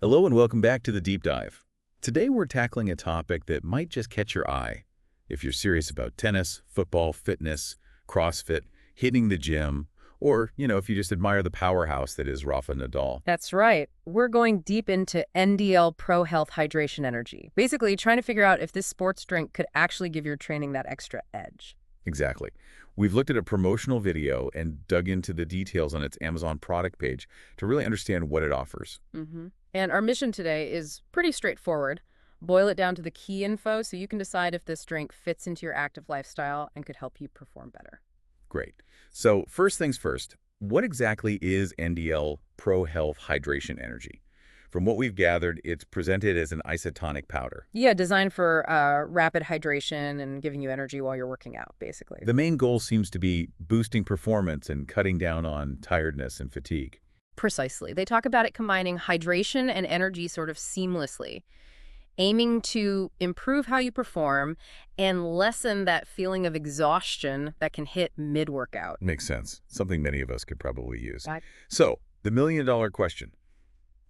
Hello and welcome back to the Deep Dive. Today we're tackling a topic that might just catch your eye. If you're serious about tennis, football, fitness, CrossFit, hitting the gym, or, if you just admire the powerhouse that is Rafa Nadal. That's right. We're going deep into NDL Pro Health Hydration Energy, basically trying to figure out if this sports drink could actually give your training that extra edge. Exactly. We've looked at a promotional video and dug into the details on its Amazon product page to really understand what it offers. And our mission today is pretty straightforward. Boil it down to the key info so you can decide if this drink fits into your active lifestyle and could help you perform better. Great. So first things first, what exactly is NDL Pro Health Hydration Energy? From what we've gathered, it's presented as an isotonic powder. Yeah, designed for rapid hydration and giving you energy while you're working out, basically. The main goal seems to be boosting performance and cutting down on tiredness and fatigue. Precisely. They talk about it combining hydration and energy sort of seamlessly, aiming to improve how you perform and lessen that feeling of exhaustion that can hit mid-workout. Makes sense. Something many of us could probably use. Right. So, the million-dollar question.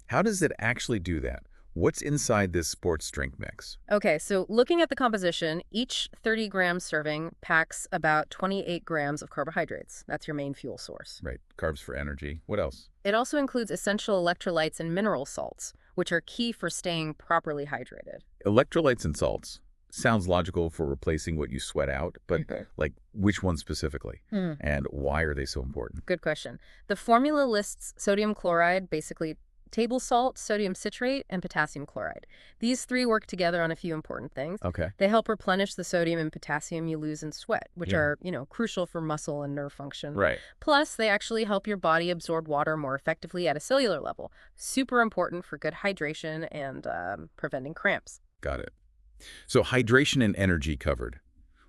How does it actually do that? What's inside this sports drink mix? Okay, so looking at the composition, each 30-gram serving packs about 28 grams of carbohydrates. That's your main fuel source. Right. Carbs for energy. What else? It also includes essential electrolytes and mineral salts, which are key for staying properly hydrated. Electrolytes and salts. Sounds logical for replacing what you sweat out, but which ones specifically? And why are they so important? Good question. The formula lists sodium chloride, basically table salt, sodium citrate, and potassium chloride. These three work together on a few important things. Okay. They help replenish the sodium and potassium you lose in sweat, which are, crucial for muscle and nerve function. Right. Plus, they actually help your body absorb water more effectively at a cellular level. Super important for good hydration and preventing cramps. Got it. So hydration and energy covered.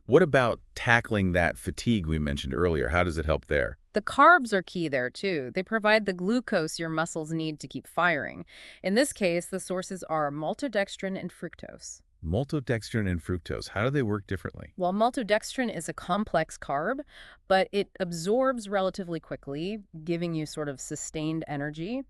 What about tackling that fatigue we mentioned earlier? How does it help there? The carbs are key there, too. They provide the glucose your muscles need to keep firing. In this case, the sources are maltodextrin and fructose. Maltodextrin and fructose, how do they work differently? While maltodextrin is a complex carb, but it absorbs relatively quickly, giving you sort of sustained energy.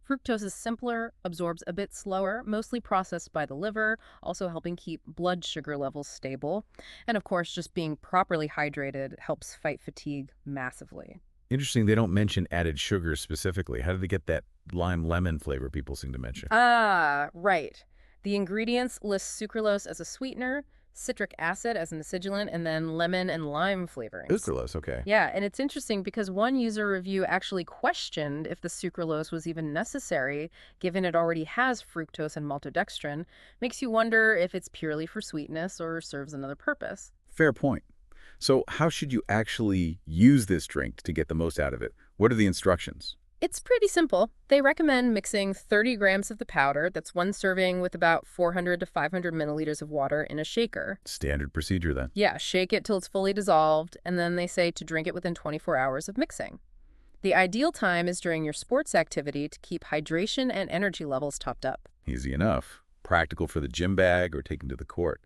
Fructose is simpler, absorbs a bit slower, mostly processed by the liver, also helping keep blood sugar levels stable. And of course, just being properly hydrated helps fight fatigue massively. Interesting, they don't mention added sugar specifically. How do they get that lime-lemon flavor people seem to mention? Ah, right. The ingredients list sucralose as a sweetener, citric acid as an acidulant, and then lemon and lime flavorings. Sucralose, okay. Yeah, and it's interesting because one user review actually questioned if the sucralose was even necessary, given it already has fructose and maltodextrin. Makes you wonder if it's purely for sweetness or serves another purpose. Fair point. So how should you actually use this drink to get the most out of it? What are the instructions? It's pretty simple. They recommend mixing 30 grams of the powder, that's one serving, with about 400 to 500 milliliters of water in a shaker. Standard procedure then. Yeah, shake it till it's fully dissolved, and then they say to drink it within 24 hours of mixing. The ideal time is during your sports activity to keep hydration and energy levels topped up. Easy enough. Practical for the gym bag or taken to the court.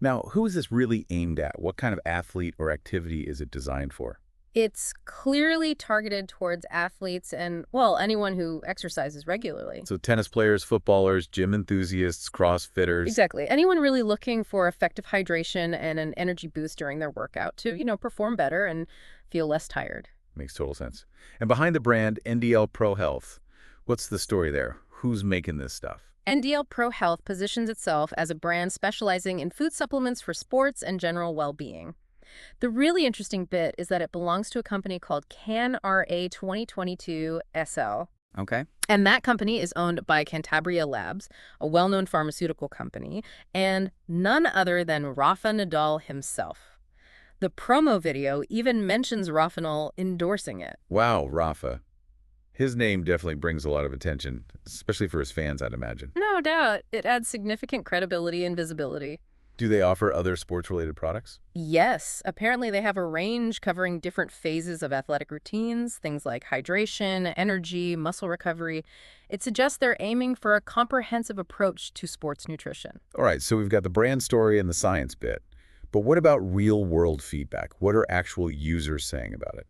Now, who is this really aimed at? What kind of athlete or activity is it designed for? It's clearly targeted towards athletes and, well, anyone who exercises regularly. So tennis players, footballers, gym enthusiasts, CrossFitters. Exactly. Anyone really looking for effective hydration and an energy boost during their workout to, perform better and feel less tired. Makes total sense. And behind the brand, NDL Pro Health, what's the story there? Who's making this stuff? NDL Pro Health positions itself as a brand specializing in food supplements for sports and general well-being. The really interesting bit is that it belongs to a company called CanRA 2022 SL. Okay. And that company is owned by Cantabria Labs, a well-known pharmaceutical company, and none other than Rafa Nadal himself. The promo video even mentions Rafa endorsing it. Wow, Rafa. His name definitely brings a lot of attention, especially for his fans, I'd imagine. No doubt, it adds significant credibility and visibility. Do they offer other sports-related products? Yes. Apparently they have a range covering different phases of athletic routines, things like hydration, energy, muscle recovery. It suggests they're aiming for a comprehensive approach to sports nutrition. All right, so we've got the brand story and the science bit. But what about real-world feedback? What are actual users saying about it?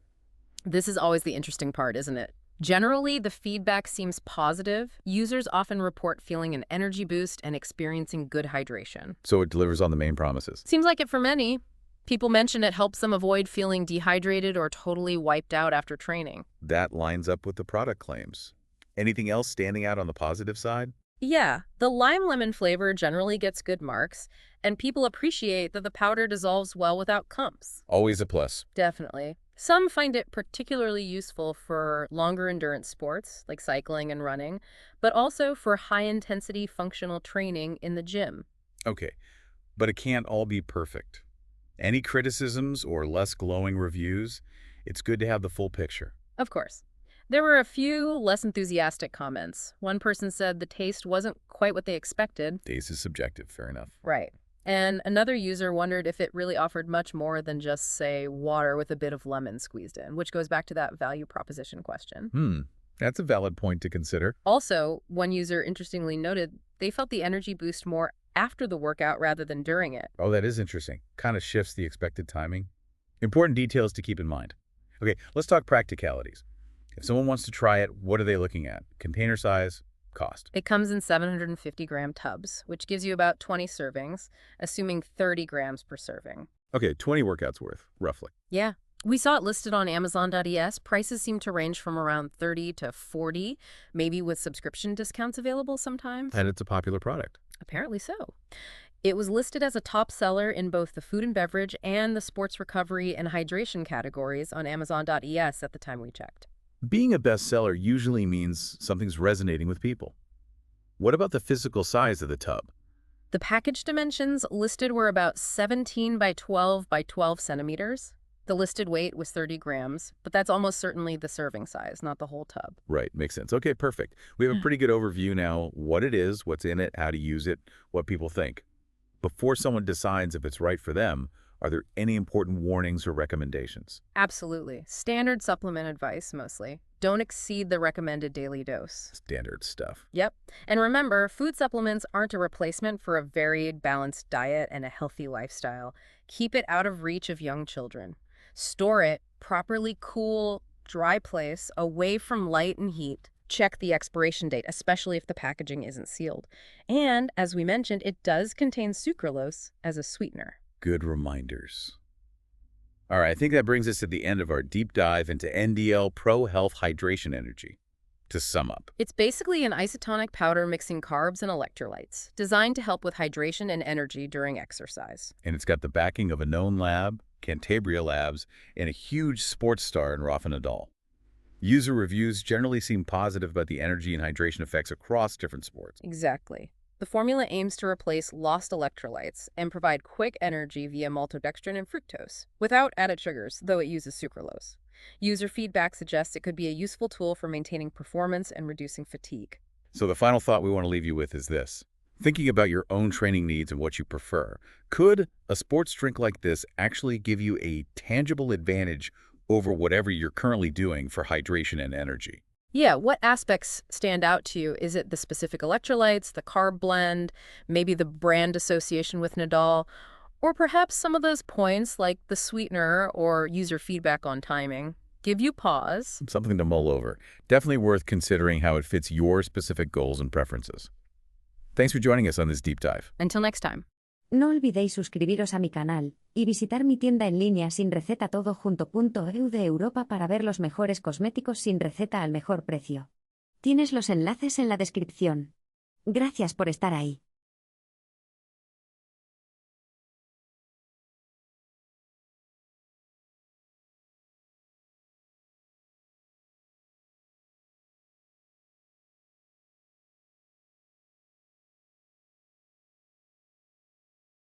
This is always the interesting part, isn't it? Generally, the feedback seems positive. Users often report feeling an energy boost and experiencing good hydration. So it delivers on the main promises. Seems like it for many. People mention it helps them avoid feeling dehydrated or totally wiped out after training. That lines up with the product claims. Anything else standing out on the positive side? Yeah, the lime-lemon flavor generally gets good marks, and people appreciate that the powder dissolves well without clumps. Always a plus. Definitely. Some find it particularly useful for longer endurance sports, like cycling and running, but also for high-intensity functional training in the gym. Okay, but it can't all be perfect. Any criticisms or less glowing reviews? It's good to have the full picture. Of course. There were a few less enthusiastic comments. One person said the taste wasn't quite what they expected. Taste is subjective, fair enough. Right. And another user wondered if it really offered much more than just, say, water with a bit of lemon squeezed in, which goes back to that value proposition question. That's a valid point to consider. Also, one user interestingly noted they felt the energy boost more after the workout rather than during it. Oh, that is interesting. Kind of shifts the expected timing. Important details to keep in mind. Okay, let's talk practicalities. If someone wants to try it, what are they looking at? Container size, cost. It comes in 750-gram tubs, which gives you about 20 servings, assuming 30 grams per serving. Okay, 20 workouts worth, roughly. Yeah. We saw it listed on Amazon.es. Prices seem to range from around 30 to 40, maybe with subscription discounts available sometimes. And it's a popular product. Apparently so. It was listed as a top seller in both the food and beverage and the sports recovery and hydration categories on Amazon.es at the time we checked. Being a bestseller usually means something's resonating with people. What about the physical size of the tub? The package dimensions listed were about 17 by 12 by 12 centimeters. The listed weight was 30 grams, but that's almost certainly the serving size, not the whole tub. Right, makes sense. Okay, perfect. We have a pretty good overview now, what it is, what's in it, how to use it, what people think. Before someone decides if it's right for them, are there any important warnings or recommendations? Absolutely. Standard supplement advice, mostly. Don't exceed the recommended daily dose. Standard stuff. Yep. And remember, food supplements aren't a replacement for a varied, balanced diet and a healthy lifestyle. Keep it out of reach of young children. Store it properly cool, dry place, away from light and heat. Check the expiration date, especially if the packaging isn't sealed. And, as we mentioned, it does contain sucralose as a sweetener. Good reminders. All right, I think that brings us to the end of our deep dive into NDL Pro Health Hydration Energy. To sum up, It's basically an isotonic powder mixing carbs and electrolytes, designed to help with hydration and energy during exercise. and it's got the backing of a known lab, Cantabria Labs, and a huge sports star in Rafa Nadal. User reviews generally seem positive about the energy and hydration effects across different sports. Exactly. The formula aims to replace lost electrolytes and provide quick energy via maltodextrin and fructose, without added sugars, though it uses sucralose. User feedback suggests it could be a useful tool for maintaining performance and reducing fatigue. So the final thought we want to leave you with is this. Thinking about your own training needs and what you prefer, could a sports drink like this actually give you a tangible advantage over whatever you're currently doing for hydration and energy? Yeah, what aspects stand out to you? Is it the specific electrolytes, the carb blend, maybe the brand association with Nadal, or perhaps some of those points like the sweetener or user feedback on timing? Give you pause. Something to mull over. Definitely worth considering how it fits your specific goals and preferences. Thanks for joining us on this deep dive. Until next time. No olvidéis suscribiros a mi canal, y visitar mi tienda en línea sin receta todo.eu de Europa para ver los mejores cosméticos sin receta al mejor precio. Tienes los enlaces en la descripción. Gracias por estar ahí.